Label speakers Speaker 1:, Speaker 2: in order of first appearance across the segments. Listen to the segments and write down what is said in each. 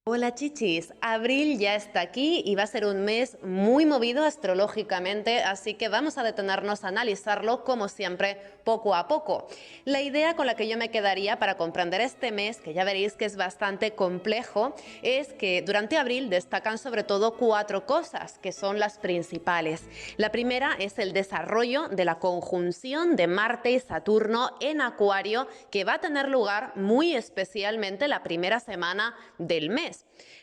Speaker 1: Hola chichis, abril ya está aquí y va a ser un mes muy movido astrológicamente, así que vamos a detenernos a analizarlo como siempre poco a poco. La idea con la que yo me quedaría para comprender este mes, que ya veréis que es bastante complejo, es que durante abril destacan sobre todo 4 cosas, que son las principales. La primera es el desarrollo de la conjunción de Marte y Saturno en Acuario, que va a tener lugar muy especialmente la primera semana del mes.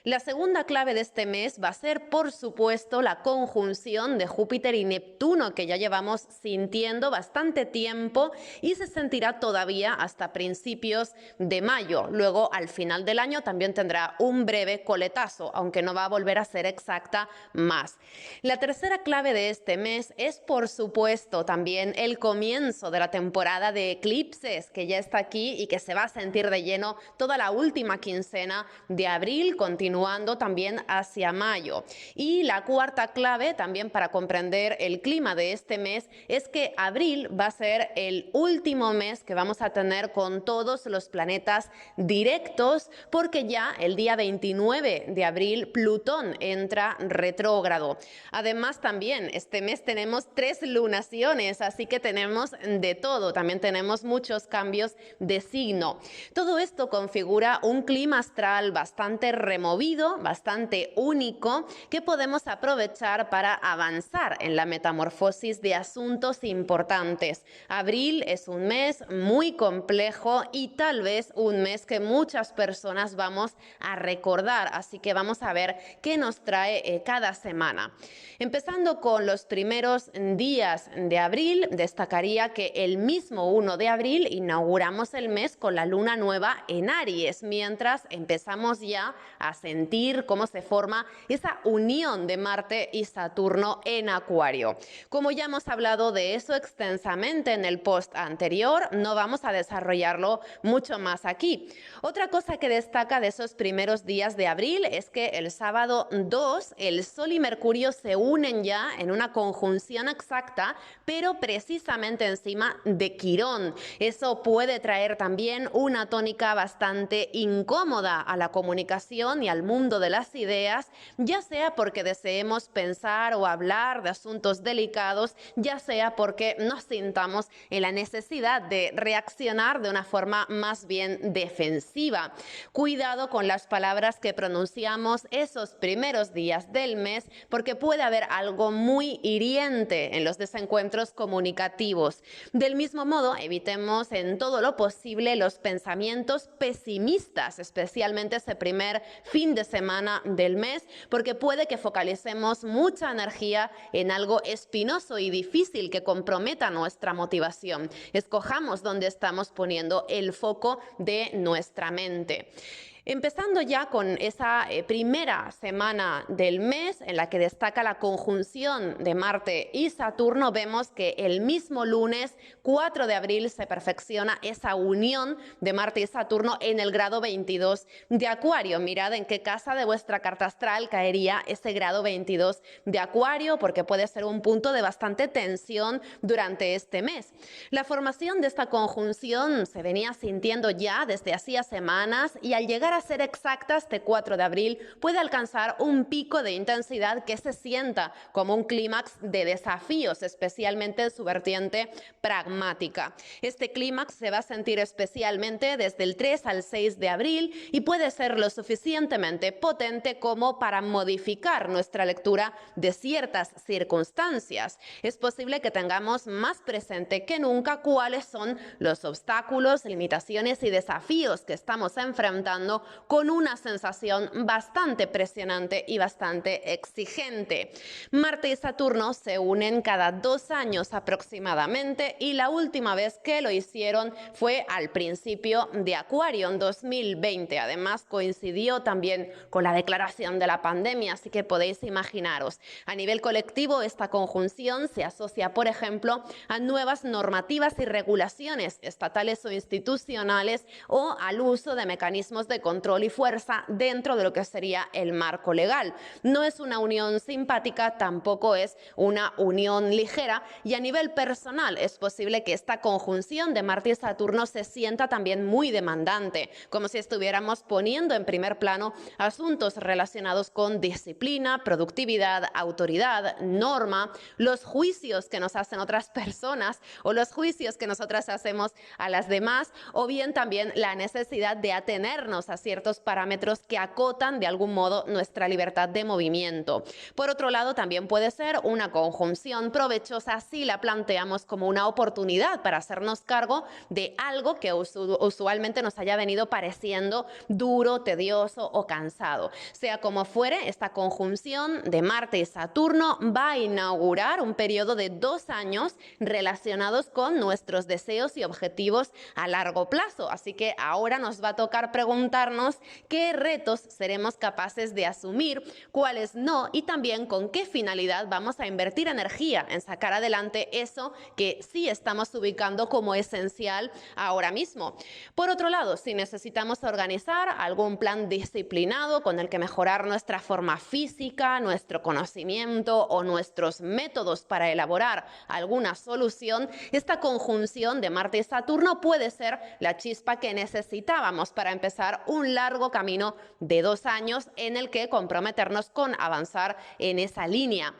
Speaker 1: La segunda clave de este mes va a ser, por supuesto, la conjunción de Júpiter y Neptuno, que ya llevamos sintiendo bastante tiempo y se sentirá todavía hasta principios de mayo. Luego, al final del año, también tendrá un breve coletazo, aunque no va a volver a ser exacta más. La tercera clave de este mes es, por supuesto, también el comienzo de la temporada de eclipses, que ya está aquí y que se va a sentir de lleno toda la última quincena de abril, continuando también hacia mayo. Y la cuarta clave también para comprender el clima de este mes es que abril va a ser el último mes que vamos a tener con todos los planetas directos, porque ya el día 29 de abril Plutón entra retrógrado. Además también este mes tenemos 3 lunaciones, así que tenemos de todo, también tenemos muchos cambios de signo. Todo esto configura un clima astral bastante removido, bastante único, que podemos aprovechar para avanzar en la metamorfosis de asuntos importantes. Abril es un mes muy complejo y tal vez un mes que muchas personas vamos a recordar, así que vamos a ver qué nos trae cada semana. Empezando con los primeros días de abril, destacaría que el mismo 1 de abril inauguramos el mes con la luna nueva en Aries, mientras empezamos ya a sentir cómo se forma esa unión de Marte y Saturno en Acuario. Como ya hemos hablado de eso extensamente en el post anterior, no vamos a desarrollarlo mucho más aquí. Otra cosa que destaca de esos primeros días de abril es que el sábado 2 el Sol y Mercurio se unen ya en una conjunción exacta, pero precisamente encima de Quirón. Eso puede traer también una tónica bastante incómoda a la comunicación y al mundo de las ideas, ya sea porque deseemos pensar o hablar de asuntos delicados, ya sea porque nos sintamos en la necesidad de reaccionar de una forma más bien defensiva. Cuidado con las palabras que pronunciamos esos primeros días del mes, porque puede haber algo muy hiriente en los desencuentros comunicativos. Del mismo modo, evitemos en todo lo posible los pensamientos pesimistas, especialmente ese primer fin de semana del mes, porque puede que focalicemos mucha energía en algo espinoso y difícil que comprometa nuestra motivación. Escojamos dónde estamos poniendo el foco de nuestra mente. Empezando ya con esa primera semana del mes en la que destaca la conjunción de Marte y Saturno, vemos que el mismo lunes 4 de abril se perfecciona esa unión de Marte y Saturno en el grado 22 de Acuario. Mirad en qué casa de vuestra carta astral caería ese grado 22 de Acuario, porque puede ser un punto de bastante tensión durante este mes. La formación de esta conjunción se venía sintiendo ya desde hacía semanas y al llegar a ser exacta, este 4 de abril puede alcanzar un pico de intensidad que se sienta como un clímax de desafíos, especialmente en su vertiente pragmática. Este clímax se va a sentir especialmente desde el 3 al 6 de abril y puede ser lo suficientemente potente como para modificar nuestra lectura de ciertas circunstancias. Es posible que tengamos más presente que nunca cuáles son los obstáculos, limitaciones y desafíos que estamos enfrentando con una sensación bastante presionante y bastante exigente. Marte y Saturno se unen cada 2 años aproximadamente y la última vez que lo hicieron fue al principio de Acuario en 2020. Además coincidió también con la declaración de la pandemia, así que podéis imaginaros. A nivel colectivo, esta conjunción se asocia, por ejemplo, a nuevas normativas y regulaciones estatales o institucionales o al uso de mecanismos de control y fuerza dentro de lo que sería el marco legal. No es una unión simpática, tampoco es una unión ligera, y a nivel personal es posible que esta conjunción de Marte y Saturno se sienta también muy demandante, como si estuviéramos poniendo en primer plano asuntos relacionados con disciplina, productividad, autoridad, norma, los juicios que nos hacen otras personas o los juicios que nosotras hacemos a las demás, o bien también la necesidad de atenernos a ciertos parámetros que acotan de algún modo nuestra libertad de movimiento. Por otro lado, también puede ser una conjunción provechosa si la planteamos como una oportunidad para hacernos cargo de algo que usualmente nos haya venido pareciendo duro, tedioso o cansado. Sea como fuere, esta conjunción de Marte y Saturno va a inaugurar un periodo de 2 años relacionados con nuestros deseos y objetivos a largo plazo. Así que ahora nos va a tocar preguntarnos qué retos seremos capaces de asumir, cuáles no, y también con qué finalidad vamos a invertir energía en sacar adelante eso que sí estamos ubicando como esencial ahora mismo. Por otro lado, si necesitamos organizar algún plan disciplinado con el que mejorar nuestra forma física, nuestro conocimiento o nuestros métodos para elaborar alguna solución, esta conjunción de Marte y Saturno puede ser la chispa que necesitábamos para empezar un largo camino de 2 años en el que comprometernos con avanzar en esa línea.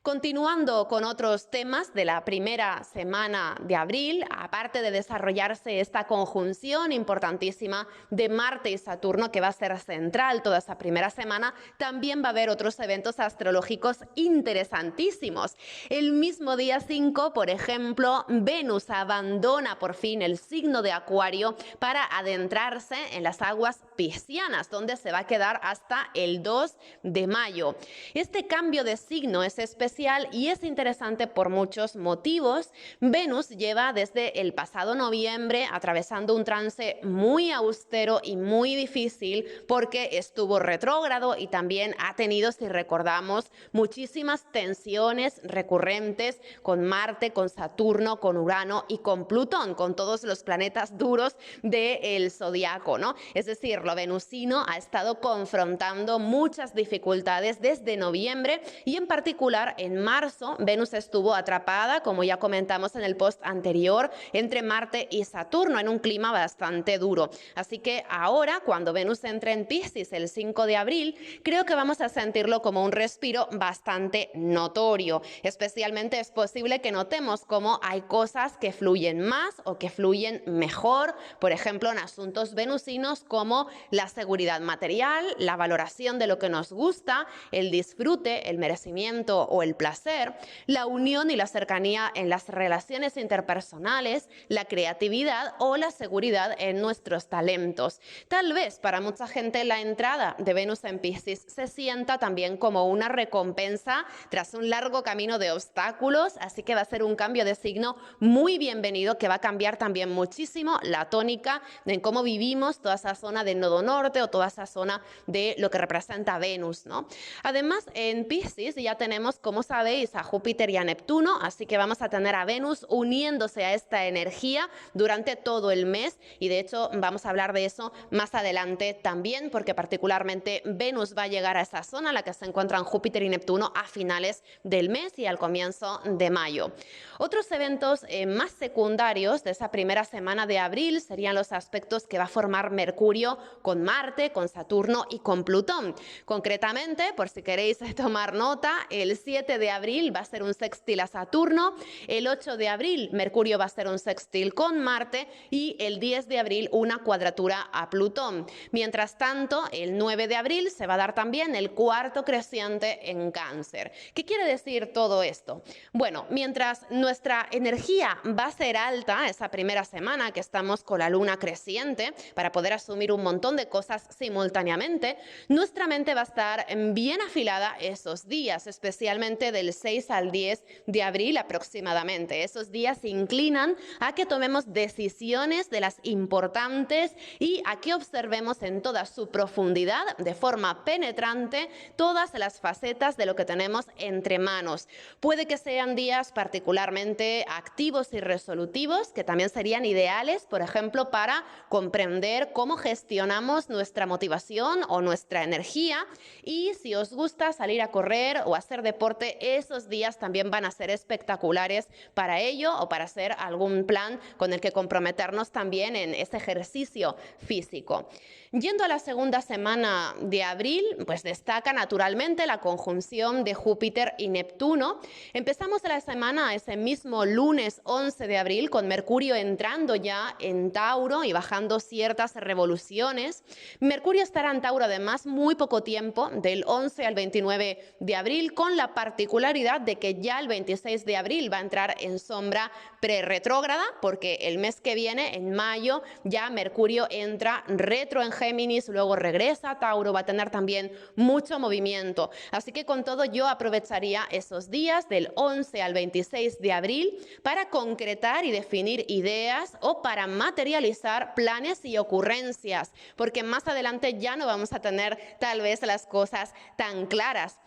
Speaker 1: Continuando con otros temas de la primera semana de abril, aparte de desarrollarse esta conjunción importantísima de Marte y Saturno que va a ser central toda esa primera semana, también va a haber otros eventos astrológicos interesantísimos. El mismo día 5, por ejemplo, Venus abandona por fin el signo de Acuario para adentrarse en las aguas piscianas, donde se va a quedar hasta el 2 de mayo. Este cambio de signo es especial y es interesante por muchos motivos. Venus lleva desde el pasado noviembre atravesando un trance muy austero y muy difícil porque estuvo retrógrado y también ha tenido, si recordamos, muchísimas tensiones recurrentes con Marte, con Saturno, con Urano y con Plutón, con todos los planetas duros del zodiaco, ¿no? Es decir, lo venusino ha estado confrontando muchas dificultades desde noviembre y en particular en marzo Venus estuvo atrapada, como ya comentamos en el post anterior, entre Marte y Saturno en un clima bastante duro. Así que ahora, cuando Venus entre en Piscis el 5 de abril, creo que vamos a sentirlo como un respiro bastante notorio. Especialmente es posible que notemos cómo hay cosas que fluyen más o que fluyen mejor, por ejemplo, en asuntos venusinos como la seguridad material, la valoración de lo que nos gusta, el disfrute, el merecimiento o el placer, la unión y la cercanía en las relaciones interpersonales, la creatividad o la seguridad en nuestros talentos. Tal vez para mucha gente la entrada de Venus en Piscis se sienta también como una recompensa tras un largo camino de obstáculos, así que va a ser un cambio de signo muy bienvenido que va a cambiar también muchísimo la tónica en cómo vivimos toda esa zona del nodo norte o toda esa zona de lo que representa Venus, ¿no? Además, en Piscis ya tenemos, como sabéis, a Júpiter y a Neptuno, así que vamos a tener a Venus uniéndose a esta energía durante todo el mes y de hecho vamos a hablar de eso más adelante también, porque particularmente Venus va a llegar a esa zona en la que se encuentran Júpiter y Neptuno a finales del mes y al comienzo de mayo. Otros eventos más secundarios de esa primera semana de abril serían los aspectos que va a formar Mercurio con Marte, con Saturno y con Plutón. Concretamente, por si queréis tomar nota, el 7 de abril va a ser un sextil a Saturno, el 8 de abril Mercurio va a ser un sextil con Marte y el 10 de abril una cuadratura a Plutón. Mientras tanto, el 9 de abril se va a dar también el cuarto creciente en Cáncer. ¿Qué quiere decir todo esto? Bueno, mientras nuestra energía va a ser alta esa primera semana que estamos con la luna creciente para poder asumir un montón de cosas simultáneamente, nuestra mente va a estar bien afilada esos días, especialmente del 6 al 10 de abril aproximadamente. Esos días se inclinan a que tomemos decisiones de las importantes y a que observemos en toda su profundidad, de forma penetrante, todas las facetas de lo que tenemos entre manos. Puede que sean días particularmente activos y resolutivos, que también serían ideales, por ejemplo, para comprender cómo gestionar gestionamos nuestra motivación o nuestra energía, y si os gusta salir a correr o hacer deporte, esos días también van a ser espectaculares para ello o para hacer algún plan con el que comprometernos también en ese ejercicio físico. Yendo a la segunda semana de abril, pues destaca naturalmente la conjunción de Júpiter y Neptuno. Empezamos la semana ese mismo lunes 11 de abril con Mercurio entrando ya en Tauro y bajando ciertas revoluciones. Mercurio estará en Tauro además muy poco tiempo, del 11 al 29 de abril, con la particularidad de que ya el 26 de abril va a entrar en sombra prerretrógrada, porque el mes que viene, en mayo, ya Mercurio entra retro en Géminis, luego regresa a Tauro, va a tener también mucho movimiento. Así que con todo yo aprovecharía esos días del 11 al 26 de abril para concretar y definir ideas o para materializar planes y ocurrencias, porque más adelante ya no vamos a tener tal vez las cosas tan claras.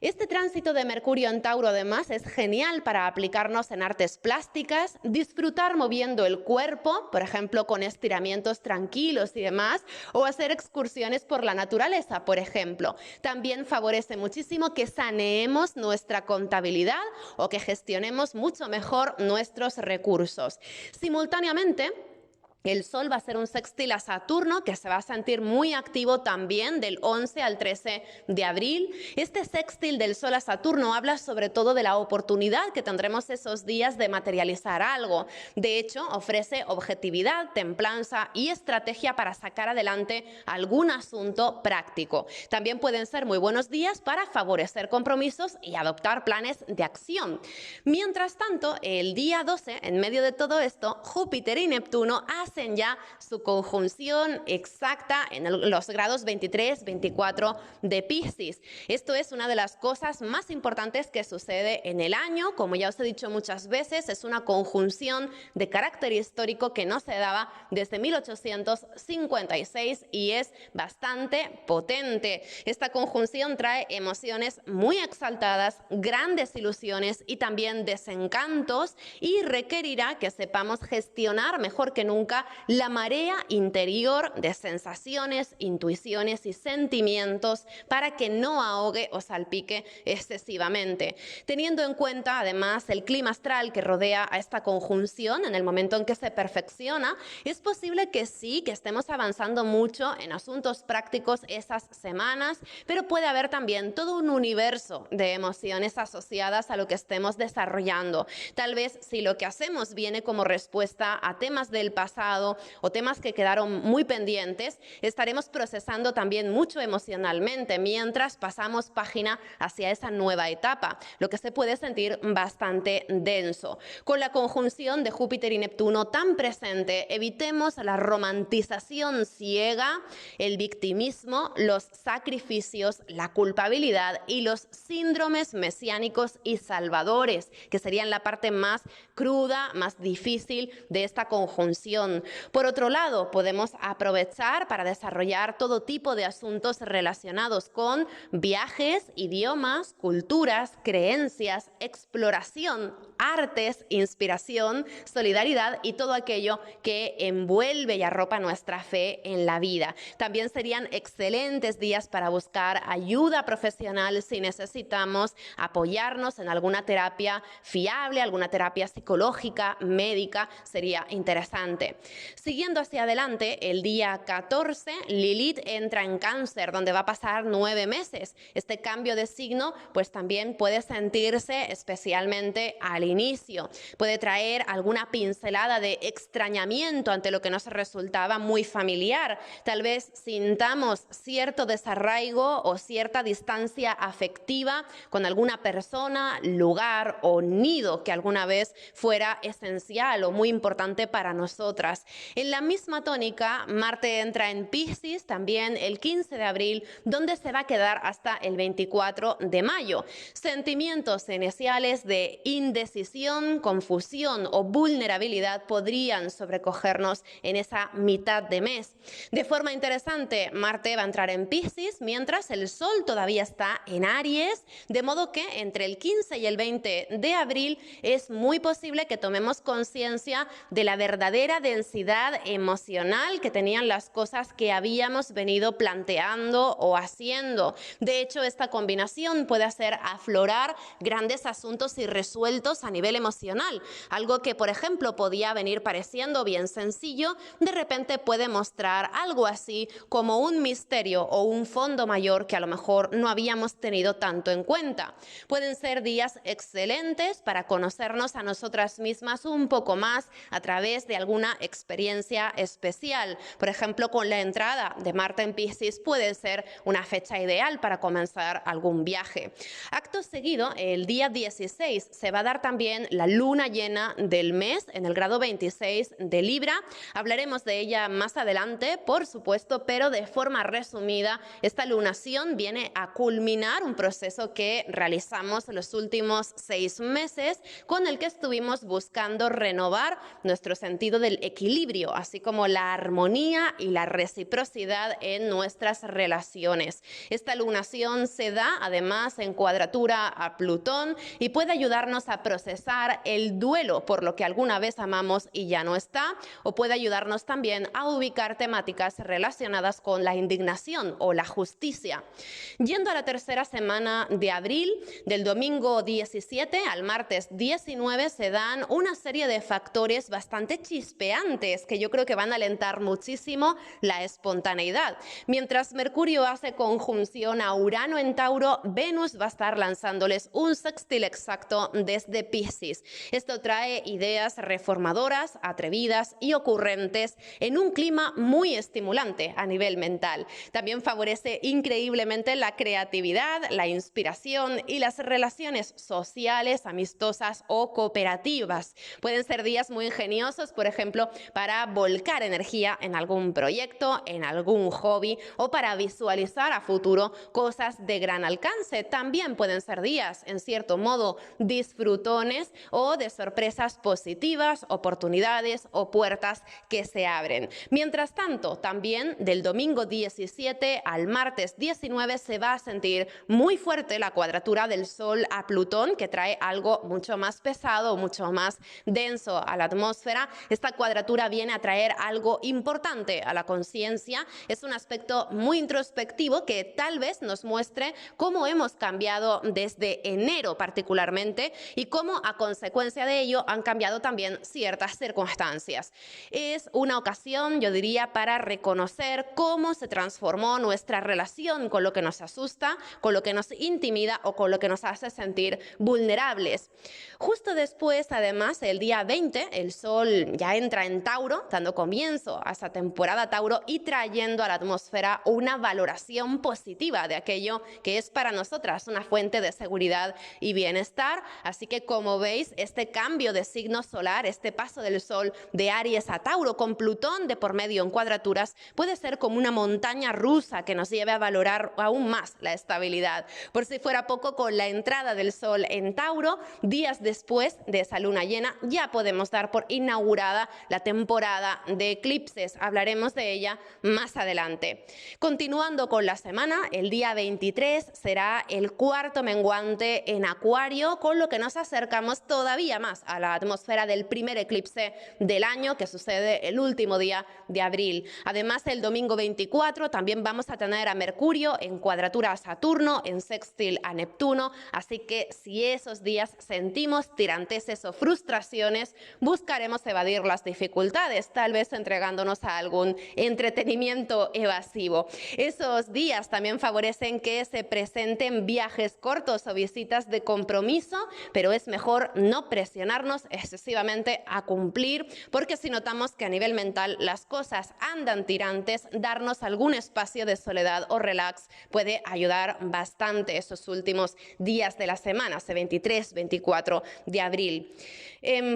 Speaker 1: Este tránsito de Mercurio en Tauro además es genial para aplicarnos en artes plásticas, disfrutar moviendo el cuerpo, por ejemplo con estiramientos tranquilos y demás, o hacer excursiones por la naturaleza, por ejemplo. También favorece muchísimo que saneemos nuestra contabilidad o que gestionemos mucho mejor nuestros recursos. Simultáneamente, el Sol va a ser un sextil a Saturno que se va a sentir muy activo también del 11 al 13 de abril. Este sextil del Sol a Saturno habla sobre todo de la oportunidad que tendremos esos días de materializar algo. De hecho, ofrece objetividad, templanza y estrategia para sacar adelante algún asunto práctico. También pueden ser muy buenos días para favorecer compromisos y adoptar planes de acción. Mientras tanto, el día 12, en medio de todo esto, Júpiter y Neptuno hacen ya su conjunción exacta en los grados 23-24 de Piscis. Esto es una de las cosas más importantes que sucede en el año. Como ya os he dicho muchas veces, es una conjunción de carácter histórico que no se daba desde 1856 y es bastante potente. Esta conjunción trae emociones muy exaltadas, grandes ilusiones y también desencantos, y requerirá que sepamos gestionar mejor que nunca la marea interior de sensaciones, intuiciones y sentimientos para que no ahogue o salpique excesivamente. Teniendo en cuenta además el clima astral que rodea a esta conjunción en el momento en que se perfecciona, es posible que sí, que estemos avanzando mucho en asuntos prácticos esas semanas, pero puede haber también todo un universo de emociones asociadas a lo que estemos desarrollando. Tal vez si lo que hacemos viene como respuesta a temas del pasado o temas que quedaron muy pendientes, estaremos procesando también mucho emocionalmente mientras pasamos página hacia esa nueva etapa, lo que se puede sentir bastante denso. Con la conjunción de Júpiter y Neptuno tan presente, evitemos la romantización ciega, el victimismo, los sacrificios, la culpabilidad y los síndromes mesiánicos y salvadores, que serían la parte más cruda, más difícil de esta conjunción. Por otro lado, podemos aprovechar para desarrollar todo tipo de asuntos relacionados con viajes, idiomas, culturas, creencias, exploración, artes, inspiración, solidaridad y todo aquello que envuelve y arropa nuestra fe en la vida. También serían excelentes días para buscar ayuda profesional si necesitamos apoyarnos en alguna terapia fiable, alguna terapia psicológica, médica, sería interesante. Siguiendo hacia adelante, el día 14, Lilith entra en Cáncer, donde va a pasar 9 meses. Este cambio de signo, pues también puede sentirse especialmente al inicio. Puede traer alguna pincelada de extrañamiento ante lo que nos resultaba muy familiar. Tal vez sintamos cierto desarraigo o cierta distancia afectiva con alguna persona, lugar o nido que alguna vez fuera esencial o muy importante para nosotras. En la misma tónica, Marte entra en Piscis también el 15 de abril, donde se va a quedar hasta el 24 de mayo. Sentimientos iniciales de indecisión, confusión o vulnerabilidad podrían sobrecogernos en esa mitad de mes. De forma interesante, Marte va a entrar en Piscis mientras el Sol todavía está en Aries, de modo que entre el 15 y el 20 de abril es muy posible que tomemos conciencia de la verdadera densidad intensidad emocional que tenían las cosas que habíamos venido planteando o haciendo. De hecho, esta combinación puede hacer aflorar grandes asuntos irresueltos a nivel emocional. Algo que, por ejemplo, podía venir pareciendo bien sencillo, de repente puede mostrar algo así como un misterio o un fondo mayor que a lo mejor no habíamos tenido tanto en cuenta. Pueden ser días excelentes para conocernos a nosotras mismas un poco más a través de alguna experiencia especial. Por ejemplo, con la entrada de Marte en Piscis puede ser una fecha ideal para comenzar algún viaje. Acto seguido, el día 16 se va a dar también la luna llena del mes en el grado 26 de Libra. Hablaremos de ella más adelante, por supuesto, pero de forma resumida, esta lunación viene a culminar un proceso que realizamos los últimos 6 meses, con el que estuvimos buscando renovar nuestro sentido del equilibrio, así como la armonía y la reciprocidad en nuestras relaciones. Esta lunación se da además en cuadratura a Plutón y puede ayudarnos a procesar el duelo por lo que alguna vez amamos y ya no está, o puede ayudarnos también a ubicar temáticas relacionadas con la indignación o la justicia. Yendo a la tercera semana de abril, del domingo 17 al martes 19, se dan una serie de factores bastante chispeantes que yo creo que van a alentar muchísimo la espontaneidad. Mientras Mercurio hace conjunción a Urano en Tauro, Venus va a estar lanzándoles un sextil exacto desde Piscis. Esto trae ideas reformadoras, atrevidas y ocurrentes en un clima muy estimulante a nivel mental. También favorece increíblemente la creatividad, la inspiración y las relaciones sociales, amistosas o cooperativas. Pueden ser días muy ingeniosos, por ejemplo, para volcar energía en algún proyecto, en algún hobby o para visualizar a futuro cosas de gran alcance. También pueden ser días, en cierto modo, disfrutones o de sorpresas positivas, oportunidades o puertas que se abren. Mientras tanto, también del domingo 17 al martes 19 se va a sentir muy fuerte la cuadratura del Sol a Plutón, que trae algo mucho más pesado, mucho más denso a la atmósfera. Esta cuadratura viene a traer algo importante a la conciencia. Es un aspecto muy introspectivo que tal vez nos muestre cómo hemos cambiado desde enero particularmente y cómo a consecuencia de ello han cambiado también ciertas circunstancias. Es una ocasión, yo diría, para reconocer cómo se transformó nuestra relación con lo que nos asusta, con lo que nos intimida o con lo que nos hace sentir vulnerables. Justo después, además, el día 20, el Sol ya entra en Tauro, dando comienzo a esta temporada Tauro y trayendo a la atmósfera una valoración positiva de aquello que es para nosotras una fuente de seguridad y bienestar. Así que, como veis, este cambio de signo solar, este paso del Sol de Aries a Tauro con Plutón de por medio en cuadraturas, puede ser como una montaña rusa que nos lleve a valorar aún más la estabilidad. Por si fuera poco, con la entrada del Sol en Tauro, días después de esa luna llena, ya podemos dar por inaugurada la temporada de eclipses. Hablaremos de ella más adelante. Continuando con la semana, el día 23 será el cuarto menguante en Acuario, con lo que nos acercamos todavía más a la atmósfera del primer eclipse del año, que sucede el último día de abril. Además, el domingo 24 también vamos a tener a Mercurio en cuadratura a Saturno, en sextil a Neptuno, así que si esos días sentimos tiranteses o frustraciones, buscaremos evadir las dificultades, tal vez entregándonos a algún entretenimiento evasivo. Esos días también favorecen que se presenten viajes cortos o visitas de compromiso, pero es mejor no presionarnos excesivamente a cumplir, porque si notamos que a nivel mental las cosas andan tirantes, darnos algún espacio de soledad o relax puede ayudar bastante esos últimos días de la semana, ese 23-24 de abril.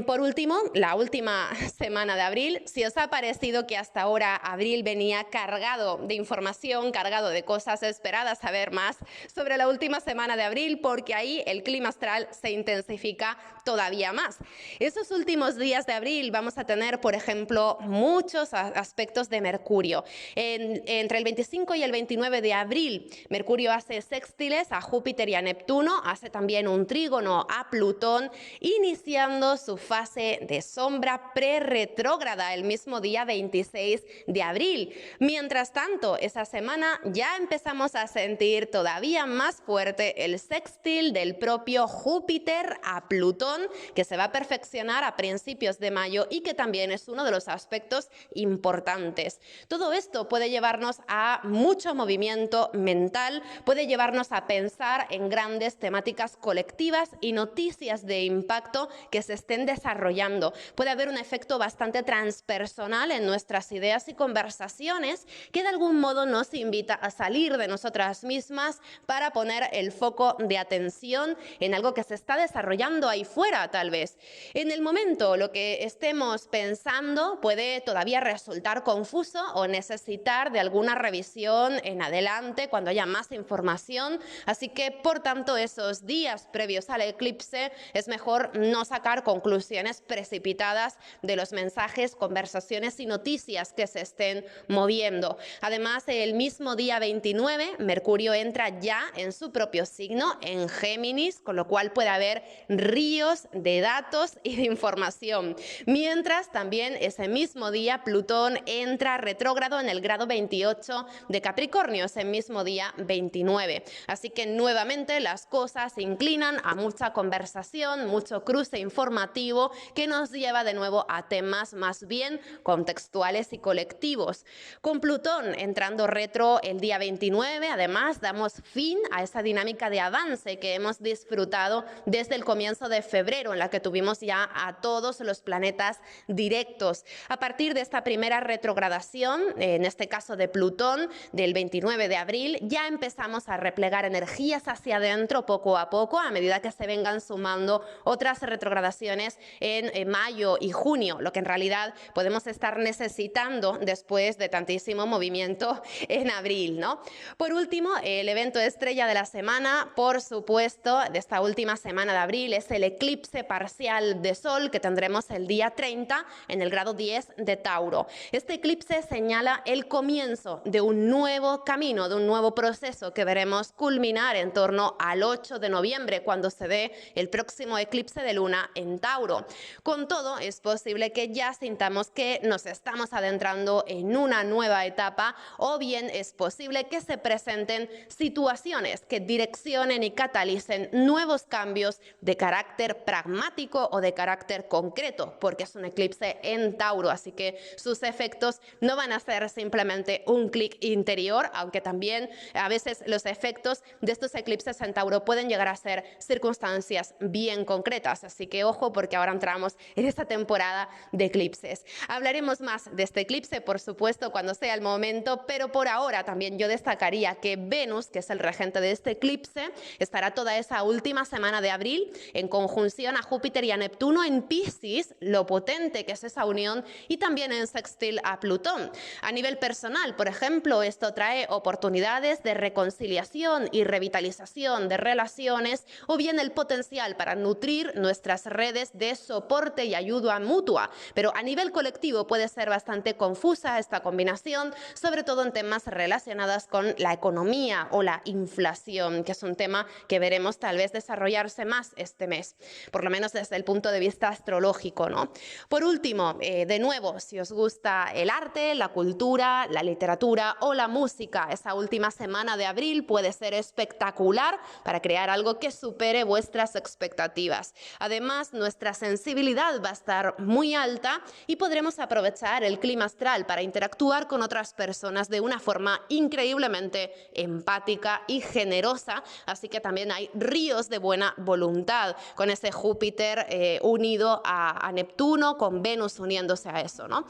Speaker 1: Por último, la última semana de abril, si os ha parecido que hasta ahora abril venía cargado de información, cargado de cosas esperadas, saber más sobre la última semana de abril, porque ahí el clima astral se intensifica todavía más. Esos últimos días de abril vamos a tener, por ejemplo, muchos aspectos de Mercurio. Entre el 25 y el 29 de abril, Mercurio hace sextiles a Júpiter y a Neptuno, hace también un trígono a Plutón, iniciando su fase de sombra pre-retrógrada retrógrada el mismo día 26 de abril. Mientras tanto, esa semana ya empezamos a sentir todavía más fuerte el sextil del propio Júpiter a Plutón, que se va a perfeccionar a principios de mayo y que también es uno de los aspectos importantes. Todo esto puede llevarnos a mucho movimiento mental, puede llevarnos a pensar en grandes temáticas colectivas y noticias de impacto que se estén desarrollando. Puede haber un efecto bastante transpersonal en nuestras ideas y conversaciones que de algún modo nos invita a salir de nosotras mismas para poner el foco de atención en algo que se está desarrollando ahí fuera, tal vez. En el momento, lo que estemos pensando puede todavía resultar confuso o necesitar de alguna revisión en adelante cuando haya más información. Así que, por tanto, esos días previos al eclipse es mejor no sacar conclusiones precipitadas de los mensajes, conversaciones y noticias que se estén moviendo. Además, el mismo día 29, Mercurio entra ya en su propio signo, en Géminis, con lo cual puede haber ríos de datos y de información. Mientras, también ese mismo día, Plutón entra retrógrado en el grado 28 de Capricornio, ese mismo día 29. Así que nuevamente las cosas se inclinan a mucha conversación, mucho cruce informativo que nos lleva de nuevo a temas más bien contextuales y colectivos. Con Plutón entrando retro el día 29, además damos fin a esa dinámica de avance que hemos disfrutado desde el comienzo de febrero, en la que tuvimos ya a todos los planetas directos. A partir de esta primera retrogradación, en este caso de Plutón, del 29 de abril, ya empezamos a replegar energías hacia adentro poco a poco, a medida que se vengan sumando otras retrogradaciones en mayo y junio, lo que en realidad podemos estar necesitando después de tantísimo movimiento en abril, ¿no? Por último, el evento estrella de la semana, por supuesto, de esta última semana de abril, es el eclipse parcial de Sol que tendremos el día 30 en el grado 10 de Tauro. Este eclipse señala el comienzo de un nuevo camino, de un nuevo proceso que veremos culminar en torno al 8 de noviembre, cuando se dé el próximo eclipse de luna en Tauro. Con todo, es posible que ya sintamos que nos estamos adentrando en una nueva etapa, o bien es posible que se presenten situaciones que direccionen y catalicen nuevos cambios de carácter pragmático o de carácter concreto, porque es un eclipse en Tauro, así que sus efectos no van a ser simplemente un clic interior, aunque también a veces los efectos de estos eclipses en Tauro pueden llegar a ser circunstancias bien concretas, así que ojo, porque ahora entramos en esta temporada de eclipses. Hablaremos más de este eclipse, por supuesto, cuando sea el momento, pero por ahora también yo destacaría que Venus, que es el regente de este eclipse, estará toda esa última semana de abril en conjunción a Júpiter y a Neptuno en Piscis, lo potente que es esa unión, y también en sextil a Plutón. A nivel personal, por ejemplo, esto trae oportunidades de reconciliación y revitalización de relaciones, o bien el potencial para nutrir nuestras redes de soporte y ayuda mutua. Pero a nivel colectivo puede ser bastante confusa esta combinación, sobre todo en temas relacionados con la economía o la inflación, que es un tema que veremos tal vez desarrollarse más este mes, por lo menos desde el punto de vista astrológico, ¿no? Por último, de nuevo, si os gusta el arte, la cultura, la literatura o la música, esa última semana de abril puede ser espectacular para crear algo que supere vuestras expectativas. Además, nuestra sensibilidad va a estar muy alta y podremos aprovechar el clima astral para interactuar con otras personas de una forma increíblemente empática y generosa, así que también hay ríos de buena voluntad con ese Júpiter unido a Neptuno, con Venus uniéndose a eso, ¿no?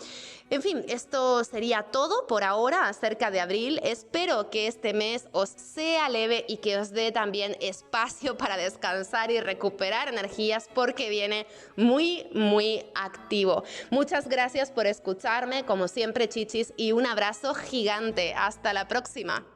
Speaker 1: En fin, esto sería todo por ahora acerca de abril. Espero que este mes os sea leve y que os dé también espacio para descansar y recuperar energías, porque viene muy activo. Muchas gracias por escucharme, como siempre, chichis, y un abrazo gigante. Hasta la próxima.